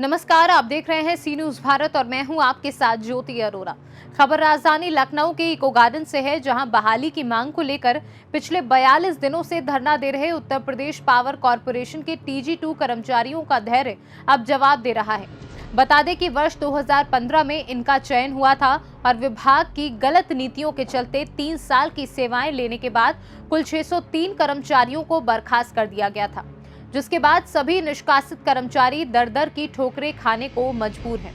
नमस्कार, आप देख रहे हैं सी न्यूज भारत और मैं हूं आपके साथ ज्योति अरोरा। खबर राजधानी लखनऊ के इको गार्डन से है, जहां बहाली की मांग को लेकर पिछले 42 दिनों से धरना दे रहे उत्तर प्रदेश पावर कॉर्पोरेशन के TG2 कर्मचारियों का धैर्य अब जवाब दे रहा है। बता दें कि वर्ष 2015 में इनका चयन हुआ था और विभाग की गलत नीतियों के चलते 3 साल की सेवाएं लेने के बाद कुल 603 कर्मचारियों को बर्खास्त कर दिया गया था, जिसके बाद सभी निष्कासित कर्मचारी दर दर की ठोकरें खाने को मजबूर हैं।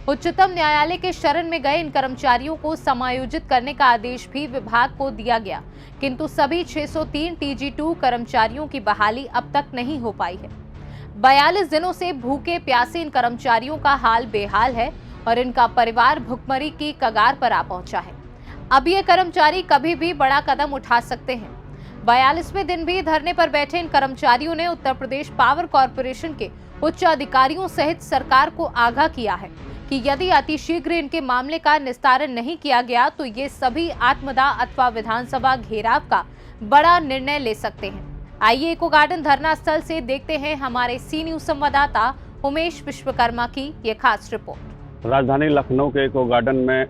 उच्चतम न्यायालय के शरण में गए इन कर्मचारियों को समायोजित करने का आदेश भी विभाग को दिया गया, किंतु सभी 603 TG2 कर्मचारियों की बहाली अब तक नहीं हो पाई है। 42 दिनों से भूखे प्यासे इन कर्मचारियों का हाल बेहाल है और इनका परिवार भुखमरी की कगार पर आ पहुंचा है। अब ये कर्मचारी कभी भी बड़ा कदम उठा सकते हैं। 42वें दिन भी धरने पर बैठे इन कर्मचारियों ने उत्तर प्रदेश पावर कॉर्पोरेशन के उच्च अधिकारियों सहित सरकार को आगाह किया है कि यदि अतिशीघ्र इनके मामले का निस्तारण नहीं किया गया तो ये सभी आत्मदाह अथवा विधानसभा घेराव का बड़ा निर्णय ले सकते हैं। आइए इको गार्डन धरना स्थल से देखते हैं हमारे सी न्यूज संवाददाता उमेश विश्वकर्मा की ये खास रिपोर्ट। राजधानी लखनऊ के इको गार्डन में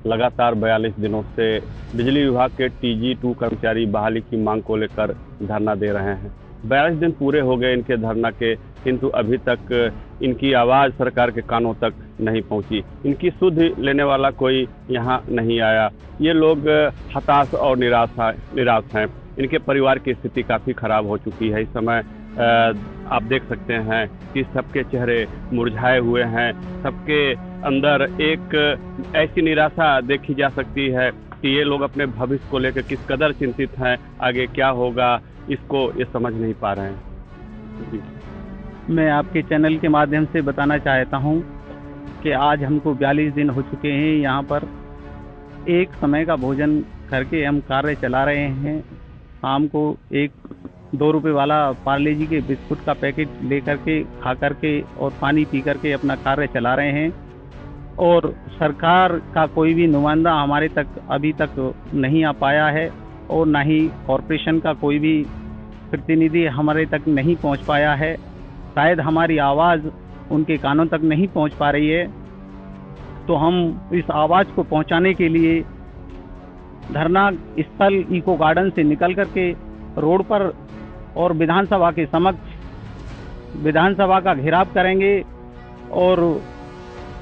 लगातार 42 दिनों से बिजली विभाग के TG2 कर्मचारी बहाली की मांग को लेकर धरना दे रहे हैं। 42 दिन पूरे हो गए इनके धरना के, किंतु अभी तक इनकी आवाज़ सरकार के कानों तक नहीं पहुंची। इनकी सुध लेने वाला कोई यहां नहीं आया। ये लोग हताश और निराश हैं। इनके परिवार की स्थिति काफ़ी खराब हो चुकी है। इस समय आप देख सकते हैं कि सबके चेहरे मुरझाए हुए हैं। सबके अंदर एक ऐसी निराशा देखी जा सकती है कि ये लोग अपने भविष्य को लेकर किस कदर चिंतित हैं, आगे क्या होगा इसको ये समझ नहीं पा रहे हैं। मैं आपके चैनल के माध्यम से बताना चाहता हूं कि आज हमको 42 दिन हो चुके हैं। यहाँ पर एक समय का भोजन करके हम कार्य चला रहे हैं। शाम को एक 2 रुपये वाला पार्ले जी के बिस्कुट का पैकेट ले करके खा करके और पानी पी करके अपना कार्य चला रहे हैं और सरकार का कोई भी नुमाइंदा हमारे तक अभी तक नहीं आ पाया है और ना ही कॉरपोरेशन का कोई भी प्रतिनिधि हमारे तक नहीं पहुंच पाया है। शायद हमारी आवाज़ उनके कानों तक नहीं पहुंच पा रही है, तो हम इस आवाज़ को पहुंचाने के लिए धरना स्थल इको गार्डन से निकल करके रोड पर और विधानसभा के समक्ष विधानसभा का घेराव करेंगे और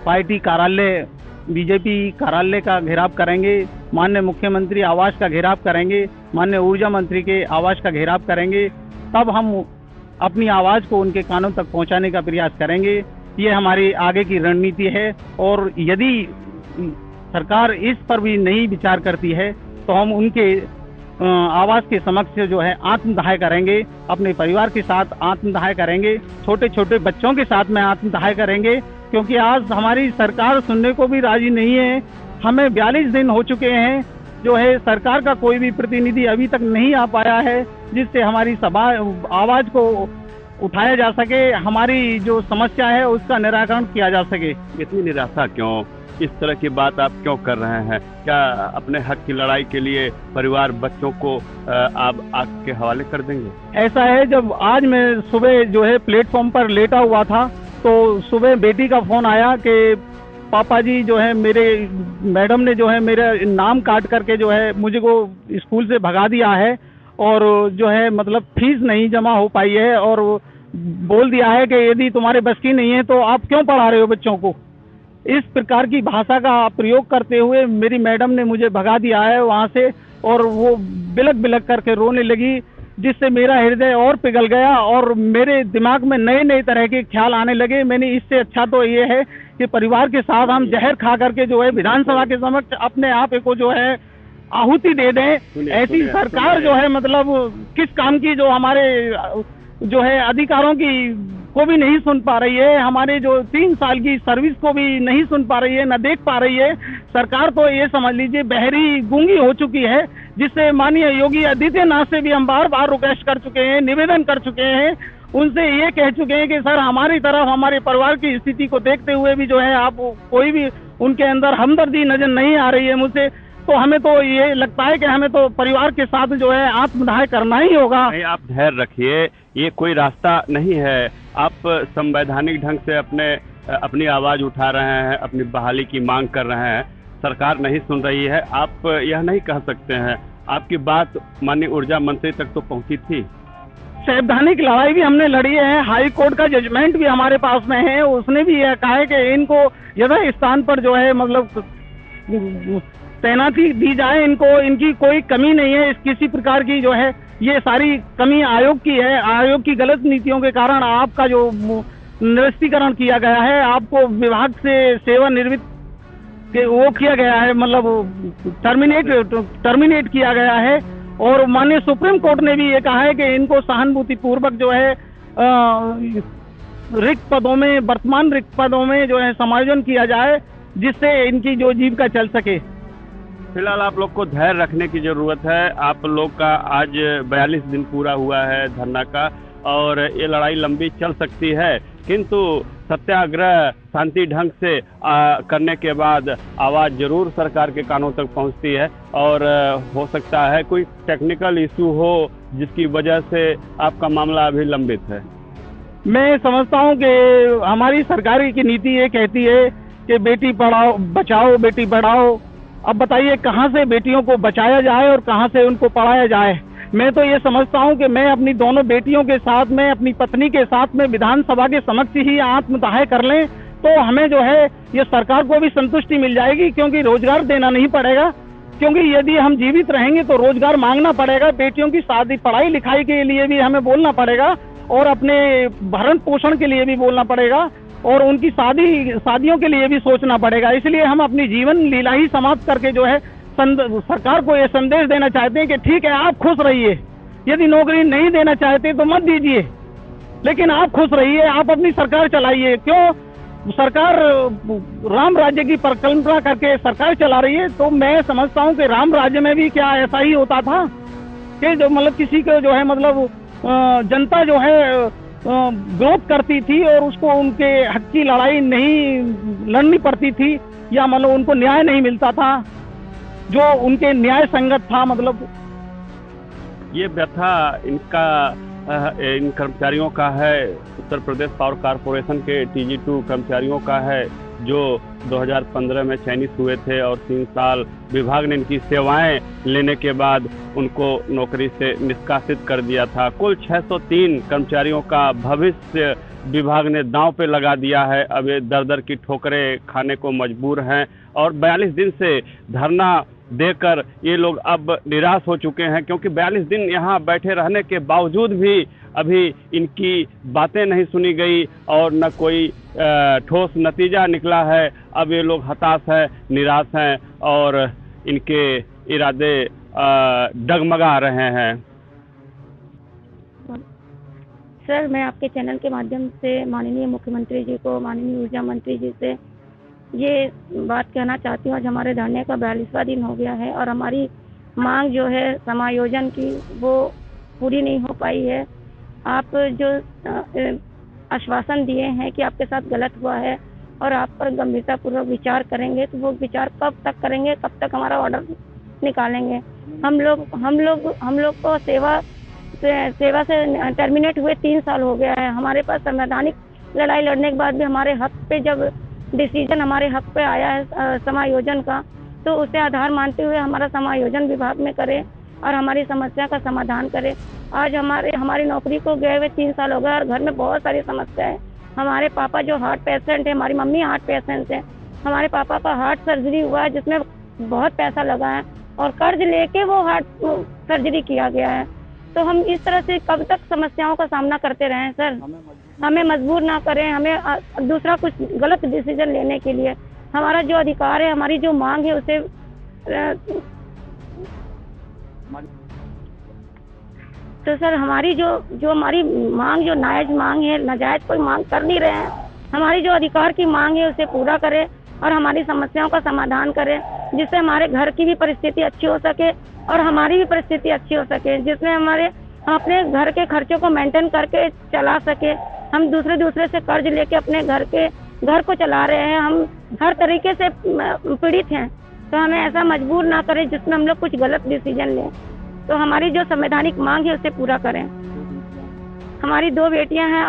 पार्टी कार्यालय बीजेपी कार्यालय का घेराव करेंगे। माननीय मुख्यमंत्री आवास का घेराव करेंगे, माननीय ऊर्जा मंत्री के आवास का घेराव करेंगे। तब हम अपनी आवाज़ को उनके कानों तक पहुंचाने का प्रयास करेंगे। ये हमारी आगे की रणनीति है और यदि सरकार इस पर भी नहीं विचार करती है तो हम उनके आवास के समक्ष जो है आत्मदाह करेंगे, अपने परिवार के साथ आत्मदाह करेंगे, छोटे छोटे बच्चों के साथ में आत्मदाह करेंगे, क्योंकि आज हमारी सरकार सुनने को भी राजी नहीं है। हमें 42 दिन हो चुके हैं, जो है सरकार का कोई भी प्रतिनिधि अभी तक नहीं आ पाया है जिससे हमारी आवाज़ को उठाया जा सके, हमारी जो समस्या है उसका निराकरण किया जा सके। इतनी निराशा क्यों? इस तरह की बात आप क्यों कर रहे हैं? क्या अपने हक की लड़ाई के लिए परिवार बच्चों को आप आग के हवाले कर देंगे? ऐसा है, जब आज मैं सुबह जो है प्लेटफॉर्म पर लेटा हुआ था तो सुबह बेटी का फोन आया कि पापा जी जो है मेरे मैडम ने जो है मेरा नाम काट करके जो है मुझे को स्कूल से भगा दिया है और जो है मतलब फीस नहीं जमा हो पाई है और बोल दिया है कि यदि तुम्हारे बस की नहीं है तो आप क्यों पढ़ा रहे हो बच्चों को। इस प्रकार की भाषा का प्रयोग करते हुए मेरी मैडम ने मुझे भगा दिया है वहाँ से और वो बिलक बिलक करके रोने लगी, जिससे मेरा हृदय और पिघल गया और मेरे दिमाग में नए नए तरह के ख्याल आने लगे। मैंने इससे अच्छा तो ये है कि परिवार के साथ हम जहर खा करके जो है विधानसभा के समक्ष अपने आप को जो है आहुति दे दें। ऐसी सरकार जो है मतलब किस काम की, जो हमारे जो है अधिकारों की को भी नहीं सुन पा रही है, हमारे जो 3 साल की सर्विस को भी नहीं सुन पा रही है, न देख पा रही है। सरकार तो ये समझ लीजिए बहरी गूंगी हो चुकी है, जिससे माननीय योगी आदित्यनाथ से भी हम बार बार रिक्वेस्ट कर चुके हैं, निवेदन कर चुके हैं, उनसे ये कह चुके हैं कि सर हमारी तरफ हमारे परिवार की स्थिति को देखते हुए भी जो है आप कोई भी उनके अंदर हमदर्दी नजर नहीं आ रही है मुझसे। तो हमें तो ये लगता है कि हमें तो परिवार के साथ जो है आत्मदाह करना ही होगा। आप धैर्य रखिए, ये कोई रास्ता नहीं है। आप संवैधानिक ढंग से अपने अपनी आवाज़ उठा रहे हैं, अपनी बहाली की मांग कर रहे हैं, सरकार नहीं सुन रही है। आप यह नहीं कह सकते हैं, आपकी बात माननीय ऊर्जा मंत्री तक तो पहुंची थी। सैद्धांतिक लड़ाई भी हमने लड़ी है, हाई कोर्ट का जजमेंट भी हमारे पास में है, उसने भी यह कहा है कि इनको यथा स्थान पर जो है मतलब तैनाती दी जाए, इनको इनकी कोई कमी नहीं है, किसी प्रकार की जो है ये सारी कमी आयोग की है। आयोग की गलत नीतियों के कारण आपका जो निरस्तीकरण किया गया है, आपको विभाग से सेवानिवृत्त वो किया गया है, मतलब टर्मिनेट किया गया है। और माननीय सुप्रीम कोर्ट ने भी ये कहा है कि इनको सहानुभूति पूर्वक जो है रिक्त पदों में, वर्तमान रिक्त पदों में जो है समायोजन किया जाए, जिससे इनकी जो जीविका चल सके। फिलहाल आप लोग को धैर्य रखने की जरूरत है। आप लोग का आज 42 दिन पूरा हुआ है धरना का, और ये लड़ाई लंबी चल सकती है, किंतु सत्याग्रह शांति ढंग से करने के बाद आवाज़ जरूर सरकार के कानों तक पहुंचती है। और हो सकता है कोई टेक्निकल इशू हो जिसकी वजह से आपका मामला अभी लंबित है। मैं समझता हूं कि हमारी सरकार की नीति ये कहती है कि बेटी पढ़ाओ बचाओ, बेटी पढ़ाओ। अब बताइए कहां से बेटियों को बचाया जाए और कहां से उनको पढ़ाया जाए। मैं तो ये समझता हूं कि मैं अपनी दोनों बेटियों के साथ में, अपनी पत्नी के साथ में विधानसभा के समक्ष ही आत्मदाह कर लें तो हमें जो है ये सरकार को भी संतुष्टि मिल जाएगी, क्योंकि रोजगार देना नहीं पड़ेगा। क्योंकि यदि हम जीवित रहेंगे तो रोजगार मांगना पड़ेगा, बेटियों की शादी पढ़ाई लिखाई के लिए भी हमें बोलना पड़ेगा, और अपने भरण पोषण के लिए भी बोलना पड़ेगा, और उनकी शादियों के लिए भी सोचना पड़ेगा। इसलिए हम अपनी जीवन लीला ही समाप्त करके जो है सरकार को ये संदेश देना चाहते हैं कि ठीक है, आप खुश रहिए, यदि नौकरी नहीं देना चाहते तो मत दीजिए, लेकिन आप खुश रहिए, आप अपनी सरकार चलाइए। क्यों सरकार राम राज्य की परिकल्पना करके सरकार चला रही है, तो मैं समझता हूं कि राम राज्य में भी क्या ऐसा ही होता था कि जो मतलब किसी को जो है मतलब जनता जो है विरोध करती थी और उसको उनके हक की लड़ाई नहीं लड़नी पड़ती थी, या मतलब उनको न्याय नहीं मिलता था जो उनके न्याय संगत था। मतलब ये व्यथा इन कर्मचारियों का है, उत्तर प्रदेश पावर कॉरपोरेशन के TG2 कर्मचारियों का है, जो 2015 में चयनित हुए थे और 3 साल विभाग ने इनकी सेवाएं लेने के बाद उनको नौकरी से निष्कासित कर दिया था। कुल 603 कर्मचारियों का भविष्य विभाग ने दांव पे लगा दिया है। अब ये दर-दर की ठोकरें खाने को मजबूर हैं, और 42 दिन से धरना देकर ये लोग अब निराश हो चुके हैं, क्योंकि 42 दिन यहाँ बैठे रहने के बावजूद भी अभी इनकी बातें नहीं सुनी गई और न कोई ठोस नतीजा निकला है। अब ये लोग हताश हैं, निराश हैं, और इनके इरादे डगमगा रहे हैं। सर, मैं आपके चैनल के माध्यम से माननीय मुख्यमंत्री जी को, माननीय ऊर्जा मंत्री जी से ये बात कहना चाहती हूँ। आज हमारे धरने का 42वां दिन हो गया है और हमारी मांग जो है समायोजन की वो पूरी नहीं हो पाई है। आप जो आश्वासन दिए हैं कि आपके साथ गलत हुआ है और आप पर गंभीरतापूर्वक विचार करेंगे, तो वो विचार कब तक करेंगे, कब तक हमारा ऑर्डर निकालेंगे? हम लोग को सेवा से टर्मिनेट हुए 3 साल हो गया है। हमारे पास संवैधानिक लड़ाई लड़ने के बाद भी हमारे हक पे जब डिसीजन हमारे हक पे आया है समायोजन का, तो उसे आधार मानते हुए हमारा समायोजन विभाग में करे और हमारी समस्या का समाधान करे। आज हमारी नौकरी को गए हुए 3 साल हो गए और घर में बहुत सारी समस्या है। हमारे पापा जो हार्ट पेशेंट है, हमारी मम्मी हार्ट पेशेंट है, हमारे पापा का हार्ट सर्जरी हुआ है जिसमें बहुत पैसा लगा है और कर्ज लेके वो हार्ट सर्जरी किया गया है। तो हम इस तरह से कब तक समस्याओं का सामना करते रहें? सर, हमें मजबूर ना करें, हमें दूसरा कुछ गलत डिसीजन लेने के लिए। हमारा जो अधिकार है, हमारी जो मांग है उसे तो सर हमारी जो हमारी मांग जो नाजायज मांग है, नाजायज कोई मांग कर नहीं रहे हैं। हमारी जो अधिकार की मांग है उसे पूरा करें और हमारी समस्याओं का समाधान करें, जिससे हमारे घर की भी परिस्थिति अच्छी हो सके और हमारी भी परिस्थिति अच्छी हो सके, जिसमें हम अपने घर के खर्चों को मेंटेन करके चला सके। हम दूसरे से कर्ज लेके अपने घर को चला रहे हैं, हम हर तरीके से पीड़ित हैं। तो हमें ऐसा मजबूर ना करें जिसमें हम लोग कुछ गलत डिसीजन लें। तो हमारी जो संवैधानिक मांग है उसे पूरा करें। हमारी 2 बेटियां हैं।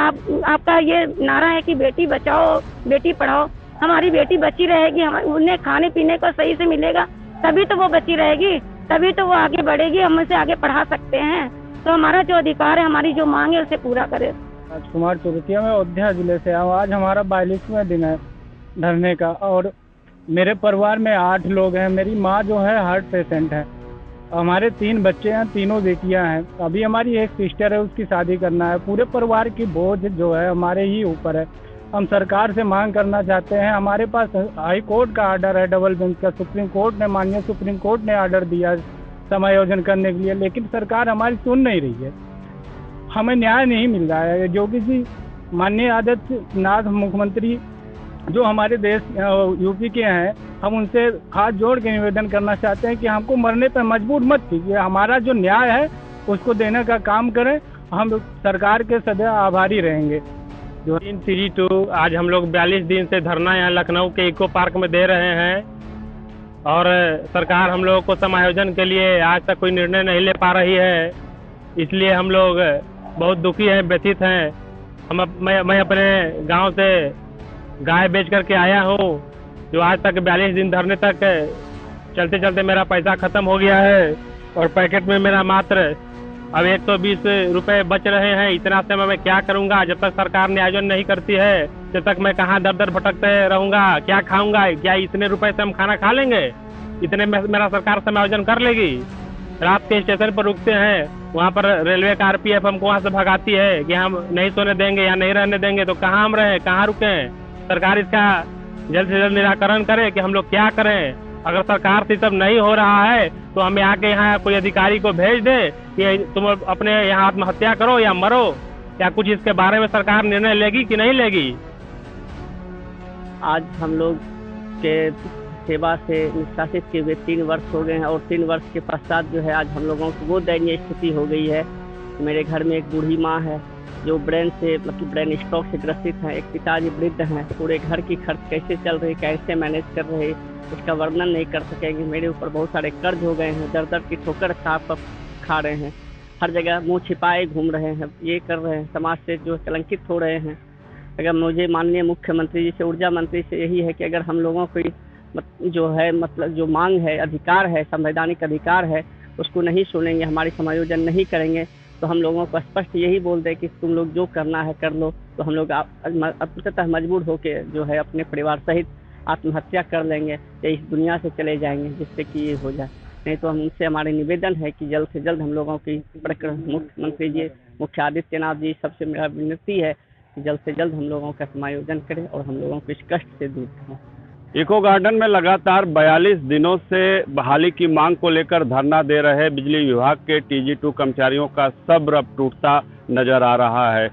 आपका ये नारा है कि बेटी बचाओ बेटी पढ़ाओ, हमारी बेटी बची रहेगी, हम उन्हें खाने पीने को सही से मिलेगा तभी तो वो बची रहेगी, तभी तो वो आगे बढ़ेगी, हम उसे आगे पढ़ा सकते हैं। तो हमारा जो अधिकार है, हमारी जो मांग है उसे पूरा करें। राजकुमार चौरसिया में अयोध्या जिले से आऊँ। आज हमारा 42वां दिन है धरने का और मेरे परिवार में 8 लोग हैं। मेरी माँ जो है हार्ट पेशेंट है। हमारे 3 बच्चे हैं, तीनों बेटियां हैं। अभी हमारी एक सिस्टर है, उसकी शादी करना है। पूरे परिवार की बोझ जो है हमारे ही ऊपर है। हम सरकार से मांग करना चाहते हैं। हमारे पास हाई कोर्ट का आर्डर है, डबल बेंच का। सुप्रीम कोर्ट ने, माननीय सुप्रीम कोर्ट ने आर्डर दिया समायोजन करने के लिए, लेकिन सरकार हमारी सुन नहीं रही है। हमें न्याय नहीं मिल रहा है। योगी जी, माननीय आदित्यनाथ मुख्यमंत्री जो हमारे देश यूपी के हैं, हम उनसे हाथ जोड़ के निवेदन करना चाहते हैं कि हमको मरने पर मजबूर मत कीजिए। हमारा जो न्याय है उसको देने का काम करें। हम सरकार के सदैव आभारी रहेंगे। 332 आज हम लोग 42 दिन से धरना यहाँ लखनऊ के इको पार्क में दे रहे हैं और सरकार हम लोगों को समायोजन के लिए आज तक कोई निर्णय नहीं ले पा रही है। इसलिए हम लोग बहुत दुखी हैं, व्यथित हैं। मैं अपने गांव से गाय बेच करके आया हूँ, जो आज तक 42 दिन धरने तक चलते चलते मेरा पैसा खत्म हो गया है और पैकेट में मेरा मात्र अब 120 रुपये बच रहे हैं। इतना समय मैं क्या करूँगा? जब तक सरकार न्यायोजन नहीं करती है तब तक मैं कहाँ दर दर भटकते रहूँगा? क्या खाऊँगा? क्या इतने रुपए से हम खाना खा लेंगे? इतने में मेरा सरकार समायोजन कर लेगी? रात के स्टेशन पर रुकते हैं, वहाँ पर रेलवे का RPF हमको वहाँ से भगाती है कि हम नहीं सोने देंगे या नहीं रहने देंगे। तो कहाँ हम रहें, कहाँ रुकें? सरकार इसका जल्द से जल्द निराकरण करे कि हम लोग क्या करें। अगर सरकार से सब नहीं हो रहा है तो हमें आके यहाँ कोई अधिकारी को भेज दे कि तुम अपने यहाँ आत्महत्या करो या मरो। क्या कुछ इसके बारे में सरकार निर्णय लेगी कि नहीं लेगी? आज हम लोग के सेवा से निष्कासित किए हुए 3 वर्ष हो गए हैं और 3 वर्ष के पश्चात जो है आज हम लोगों की वो दयनीय स्थिति हो गई है। मेरे घर में एक बूढ़ी माँ है जो ब्रेन ब्रेन स्ट्रोक से ग्रसित है। एक पिताजी वृद्ध हैं। पूरे घर की खर्च कैसे चल रही, कैसे मैनेज कर रहे, इसका वर्णन नहीं कर सकेंगे। मेरे ऊपर बहुत सारे कर्ज हो गए हैं। दर दर की ठोकर खा रहे हैं। हर जगह मुंह छिपाए घूम रहे हैं, ये कर रहे हैं, समाज से जो कलंकित हो रहे हैं। अगर मुझे माननीय मुख्यमंत्री जी से, ऊर्जा मंत्री से यही है कि अगर हम लोगों को जो है जो मांग है, अधिकार है, संवैधानिक अधिकार है, उसको नहीं सुनेंगे, हमारी समायोजन नहीं करेंगे तो हम लोगों को स्पष्ट यही बोल दे कि तुम लोग जो करना है कर लो। तो हम लोग अंततः मजबूर होके जो है अपने परिवार सहित आत्महत्या कर लेंगे या इस दुनिया से चले जाएंगे, जिससे कि ये हो जाए। नहीं तो हम उनसे हमारे निवेदन है कि जल्द से जल्द हम लोगों की मुख्यमंत्री जी, मुख्य आदित्यनाथ जी, सबसे मेरा विनती है कि जल्द से जल्द हम लोगों का समायोजन करें और हम लोगों को इस कष्ट से दूर करें। इको गार्डन में लगातार 42 दिनों से बहाली की मांग को लेकर धरना दे रहे बिजली विभाग के TG2 कर्मचारियों का सब्र अब टूटता नजर आ रहा है।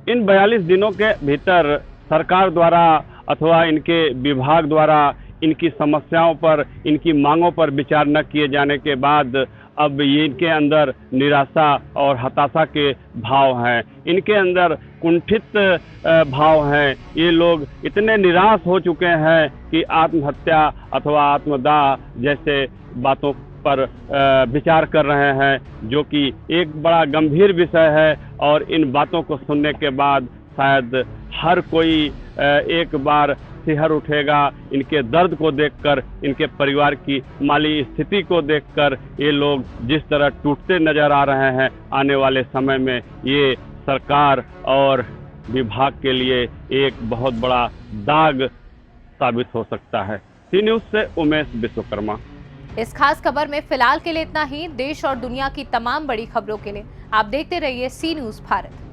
इन 42 दिनों के भीतर सरकार द्वारा अथवा इनके विभाग द्वारा इनकी समस्याओं पर, इनकी मांगों पर विचार न किए जाने के बाद अब ये इनके अंदर निराशा और हताशा के भाव हैं, इनके अंदर कुंठित भाव हैं। ये लोग इतने निराश हो चुके हैं कि आत्महत्या अथवा आत्मदाह जैसे बातों पर विचार कर रहे हैं, जो कि एक बड़ा गंभीर विषय है। और इन बातों को सुनने के बाद शायद हर कोई एक बार सिहर उठेगा। इनके दर्द को देखकर, इनके परिवार की माली स्थिति को देखकर ये लोग जिस तरह टूटते नजर आ रहे हैं, आने वाले समय में ये सरकार और विभाग के लिए एक बहुत बड़ा दाग साबित हो सकता है। सी न्यूज़ से उमेश विश्वकर्मा। इस खास खबर में फिलहाल के लिए इतना ही। देश और दुनिया की तमाम बड़ी खबरों के लिए आप देखते रहिए सी न्यूज़ भारत।